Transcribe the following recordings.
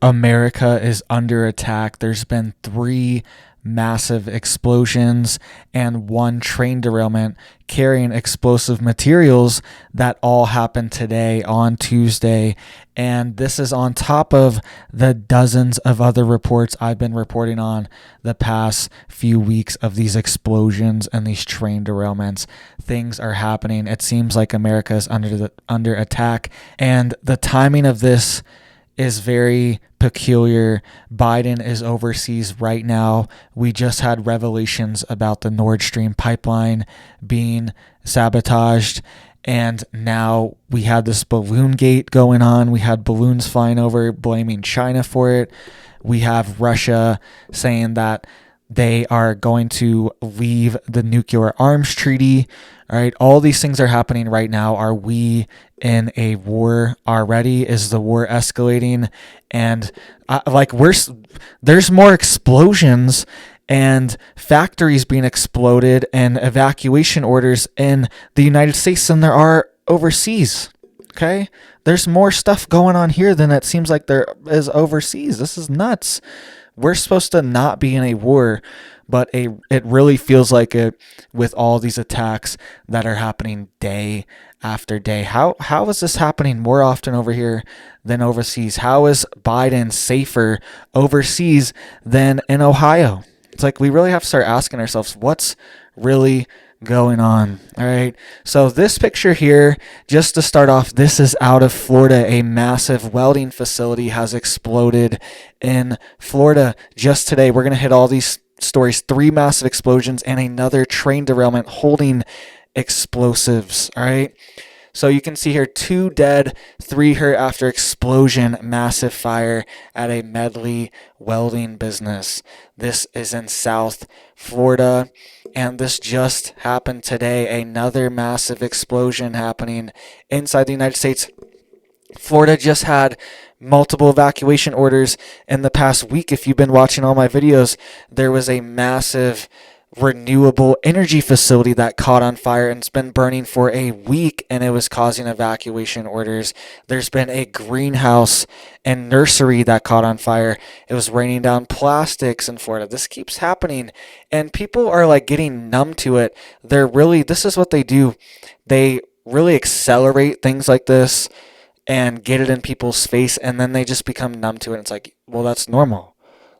America is under attack. There's been 3 massive explosions and 1 train derailment carrying explosive materials that all happened today on Tuesday. And this is on top of the dozens of other reports I've been reporting on the past few weeks of these explosions and these train derailments. Things are happening. It seems like America is under attack, and the timing of this is very peculiar. Biden is overseas right now. We just had revelations about the Nord Stream pipeline being sabotaged. And now we had this balloon gate going on. We had balloons flying over, blaming China for it. We have Russia saying that they are going to leave the nuclear arms treaty. All right, all these things are happening right now. Are we in a war already? Is the war escalating? And there's more explosions and factories being exploded and evacuation orders in the United States than there are overseas. Okay, there's more stuff going on here than it seems like there is overseas. This is nuts. We're supposed to not be in a war, but it really feels like it with all these attacks that are happening day after day. How is this happening more often over here than overseas? How is Biden safer overseas than in Ohio? It's like we really have to start asking ourselves, what's really going on? All right. So this picture here, just to start off, this is out of Florida. A massive welding facility has exploded in Florida just today. We're going to hit all these stories: 3 massive explosions and another train derailment holding explosives. All right. So you can see here 2 dead, 3 hurt after explosion, massive fire at a Medley welding business. This is in South Florida, and this just happened today. Another massive explosion happening inside the United States. Florida just had multiple evacuation orders in the past week. If you've been watching all my videos, there was a massive renewable energy facility that caught on fire and it's been burning for a week, and it was causing evacuation orders. There's been a greenhouse and nursery that caught on fire. It was raining down plastics in Florida. This keeps happening, and people are like getting numb to it. This is what they do. They really accelerate things like this and get it in people's face, and then they just become numb to it. It's like, well, that's normal.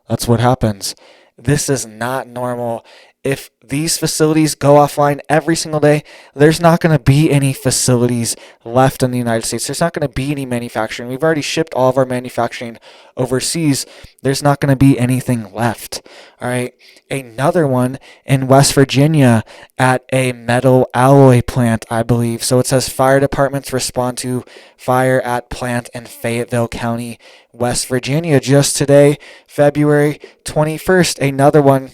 That's what happens. This is not normal. If these facilities go offline every single day, there's not going to be any facilities left in the United States. There's not going to be any manufacturing. We've already shipped all of our manufacturing overseas. There's not going to be anything left. All right. Another one in West Virginia at a metal alloy plant, I believe. So it says fire departments respond to fire at plant in Fayetteville County, West Virginia. Just today, February 21st, another one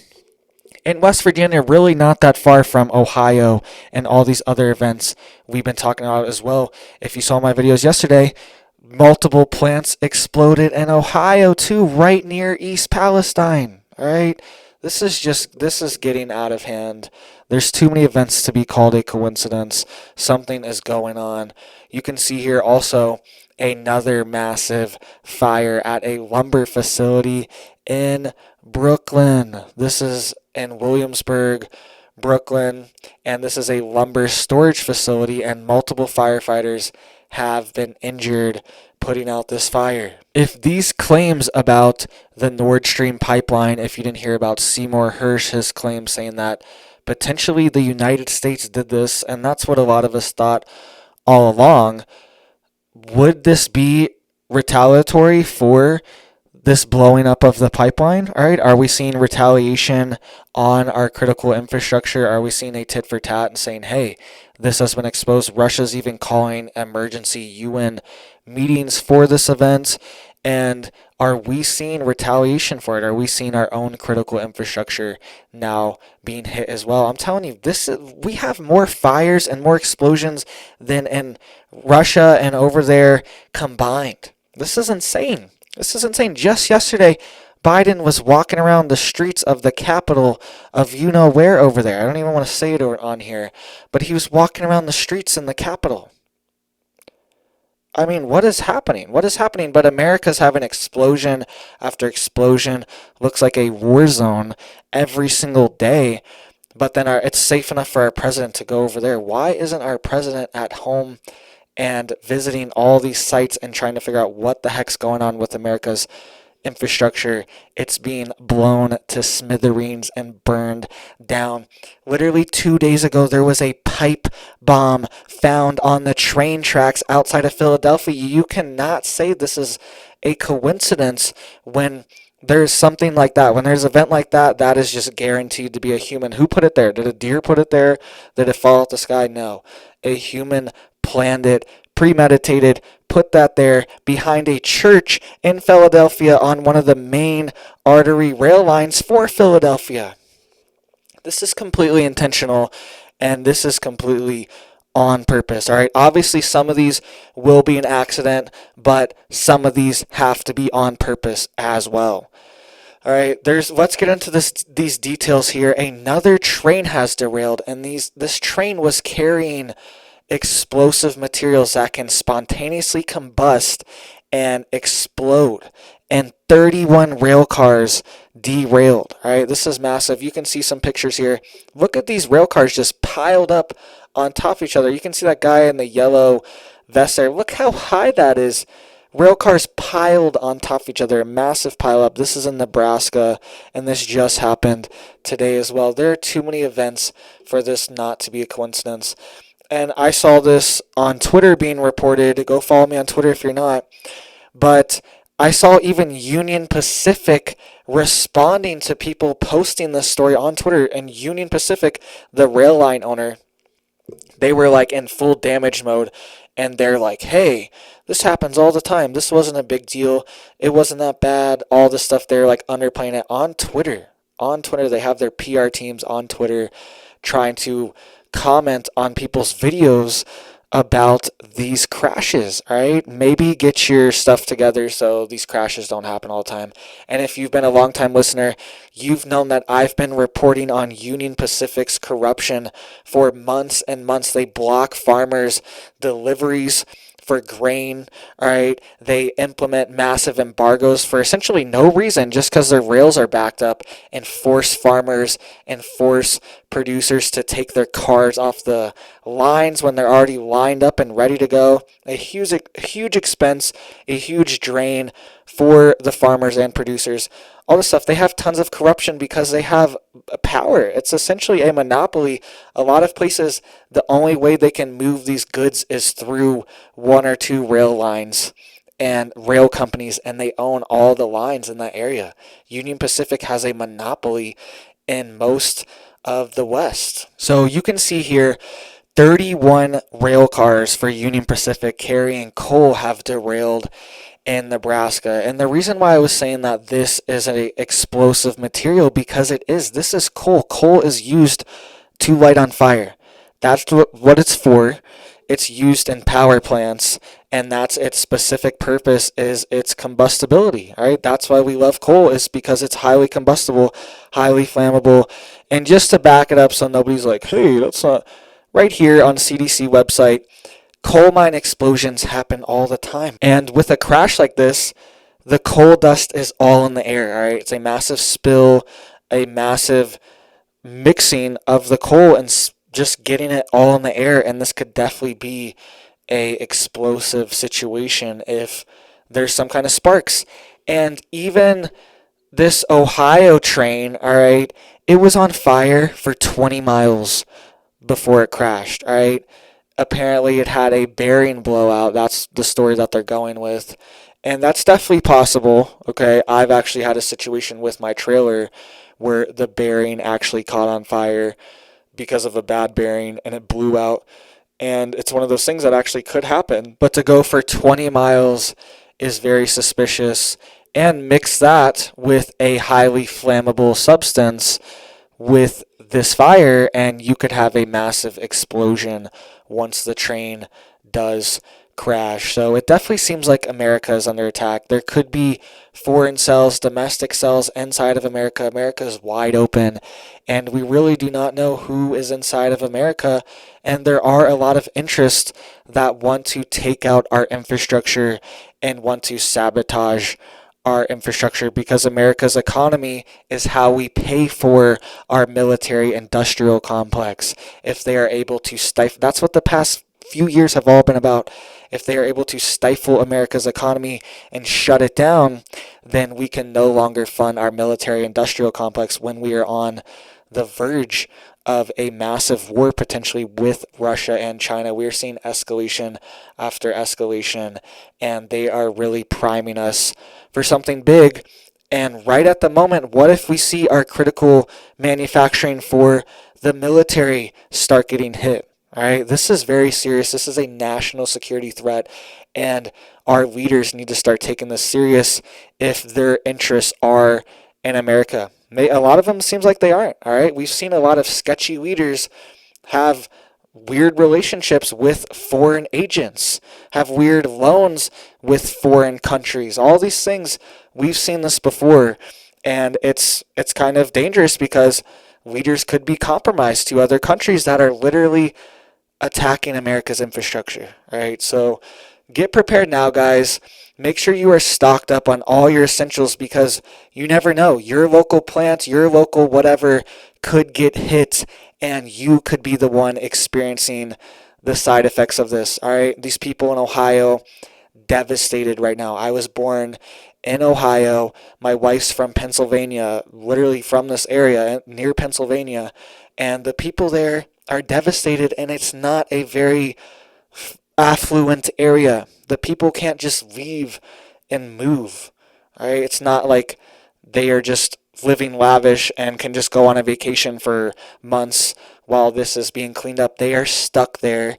in West Virginia, really not that far from Ohio and all these other events we've been talking about as well. If you saw my videos yesterday, multiple plants exploded in Ohio too, right near East Palestine. All right. This is getting out of hand. There's too many events to be called a coincidence. Something is going on. You can see here also another massive fire at a lumber facility in Brooklyn. This is in Williamsburg, Brooklyn, and this is a lumber storage facility, and multiple firefighters have been injured putting out this fire. If these claims about the Nord Stream pipeline, if you didn't hear about Seymour Hersh, his claim saying that potentially the United States did this, and that's what a lot of us thought all along, would this be retaliatory for this blowing up of the pipeline? All right. Are we seeing retaliation on our critical infrastructure? Are we seeing a tit for tat and saying, hey, this has been exposed? Russia's even calling emergency UN meetings for this event. And are we seeing retaliation for it? Are we seeing our own critical infrastructure now being hit as well? I'm telling you, we have more fires and more explosions than in Russia and over there combined. This is insane. This is insane. Just yesterday, Biden was walking around the streets of the capital of you-know-where over there. I don't even want to say it on here, but he was walking around the streets in the capital. I mean, what is happening? What is happening? But America's having explosion after explosion. Looks like a war zone every single day. But then it's safe enough for our president to go over there. Why isn't our president at home and visiting all these sites and trying to figure out what the heck's going on with America's infrastructure? It's being blown to smithereens and burned down. Literally 2 days ago, there was a pipe bomb found on the train tracks outside of Philadelphia. You cannot say this is a coincidence when there's something like that. When there's an event like that, that is just guaranteed to be a human. Who put it there? Did a deer put it there? Did it fall out the sky? No. A human planned it, premeditated, put that there behind a church in Philadelphia on one of the main artery rail lines for Philadelphia. This is completely intentional, and this is completely on purpose. All right, obviously some of these will be an accident, but some of these have to be on purpose as well. All right, let's get into these details here. Another train has derailed, and this train was carrying explosive materials that can spontaneously combust and explode. And 31 rail cars derailed. All right, this is massive. You can see some pictures here. Look at these rail cars just piled up on top of each other. You can see that guy in the yellow vest there. Look how high that is. Rail cars piled on top of each other, a massive pile up. This is in Nebraska, and this just happened today as well. There are too many events for this not to be a coincidence. And I saw this on Twitter being reported. Go follow me on Twitter if you're not. But I saw even Union Pacific responding to people posting this story on Twitter. And Union Pacific, the rail line owner, they were like in full damage mode. And they're like, hey, this happens all the time. This wasn't a big deal. It wasn't that bad. All this stuff, they're like underplaying it on Twitter. On Twitter, they have their PR teams on Twitter trying to comment on people's videos about these crashes. All right, maybe get your stuff together so these crashes don't happen all the time. And if you've been a long time listener, you've known that I've been reporting on Union Pacific's corruption for months and months. They block farmers' deliveries for grain. All right, they implement massive embargoes for essentially no reason, just because their rails are backed up, and force farmers and force producers to take their cars off the lines when they're already lined up and ready to go. A huge expense, a huge drain for the farmers and producers. All this stuff. They have tons of corruption because they have power. It's essentially a monopoly. A lot of places, the only way they can move these goods is through one or two rail lines and rail companies, and they own all the lines in that area. Union Pacific has a monopoly in most of the West. So you can see here 31 rail cars for Union Pacific carrying coal have derailed in Nebraska. And the reason why I was saying that this is an explosive material, because it is. This is coal. Coal is used to light on fire. That's what it's for. It's used in power plants, and that's its specific purpose, is its combustibility. All right, that's why we love coal, is because it's highly combustible, highly flammable. And just to back it up so nobody's like, hey, that's not right, here on CDC website, coal mine explosions happen all the time. And with a crash like this, the coal dust is all in the air. All right, it's a massive spill, a massive mixing of the coal and just getting it all in the air. And this could definitely be a explosive situation if there's some kind of sparks. And even this Ohio train, all right, it was on fire for 20 miles before it crashed. All right, apparently it had a bearing blowout. That's the story that they're going with. And that's definitely possible. Okay, I've actually had a situation with my trailer where the bearing actually caught on fire because of a bad bearing, and it blew out. And it's one of those things that actually could happen. But to go for 20 miles is very suspicious. And mix that with a highly flammable substance with this fire, and you could have a massive explosion once the train does crash. So it definitely seems like America is under attack. There could be foreign cells, domestic cells inside of America. America is wide open, and we really do not know who is inside of America. And there are a lot of interests that want to take out our infrastructure and want to sabotage our infrastructure, because America's economy is how we pay for our military industrial complex. If they are able to stifle, that's what the past few years have all been about. If they are able to stifle America's economy and shut it down, then we can no longer fund our military industrial complex when we are on the verge of a massive war potentially with Russia and China. We're seeing escalation after escalation, and they are really priming us for something big. And right at the moment, what if we see our critical manufacturing for the military start getting hit? All right, this is very serious. This is a national security threat, and our leaders need to start taking this serious if their interests are in America. A lot of them seems like they aren't. All right, we've seen a lot of sketchy leaders have weird relationships with foreign agents, have weird loans with foreign countries. All these things, we've seen this before, and it's kind of dangerous because leaders could be compromised to other countries that are literally attacking America's infrastructure. All right, so get prepared now, guys. Make sure you are stocked up on all your essentials, because you never know. Your local plant, your local whatever could get hit, and you could be the one experiencing the side effects of this. All right, these people in Ohio, devastated right now. I was born in Ohio. My wife's from Pennsylvania, literally from this area near Pennsylvania, and the people there are devastated, and it's not a very affluent area. The people can't just leave and move. All right, it's not like they are just living lavish and can just go on a vacation for months while this is being cleaned up. They are stuck there,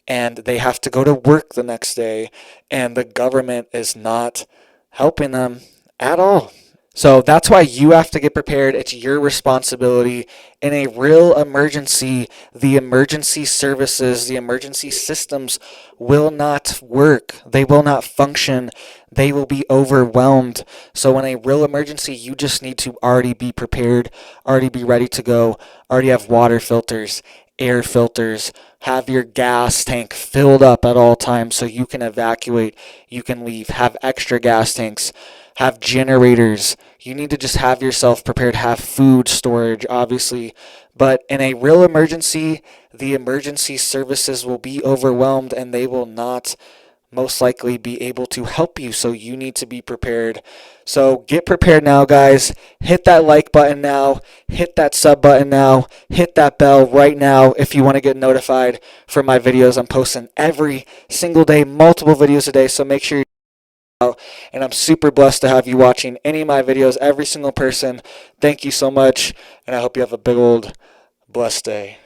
and they have to go to work the next day, and the government is not helping them at all. So that's why you have to get prepared. It's your responsibility. In a real emergency, the emergency services, the emergency systems will not work. They will not function. They will be overwhelmed. So in a real emergency, you just need to already be prepared, already be ready to go, already have water filters, air filters, have your gas tank filled up at all times so you can evacuate, you can leave, have extra gas tanks, have generators. You need to just have yourself prepared, have food storage, obviously. But in a real emergency, the emergency services will be overwhelmed, and they will not most likely be able to help you. So you need to be prepared. So get prepared now, guys. Hit that like button now. Hit that sub button now. Hit that bell right now if you want to get notified for my videos. I'm posting every single day, multiple videos a day. So make sure you out. And I'm super blessed to have you watching any of my videos, every single person. Thank you so much, and I hope you have a big old blessed day.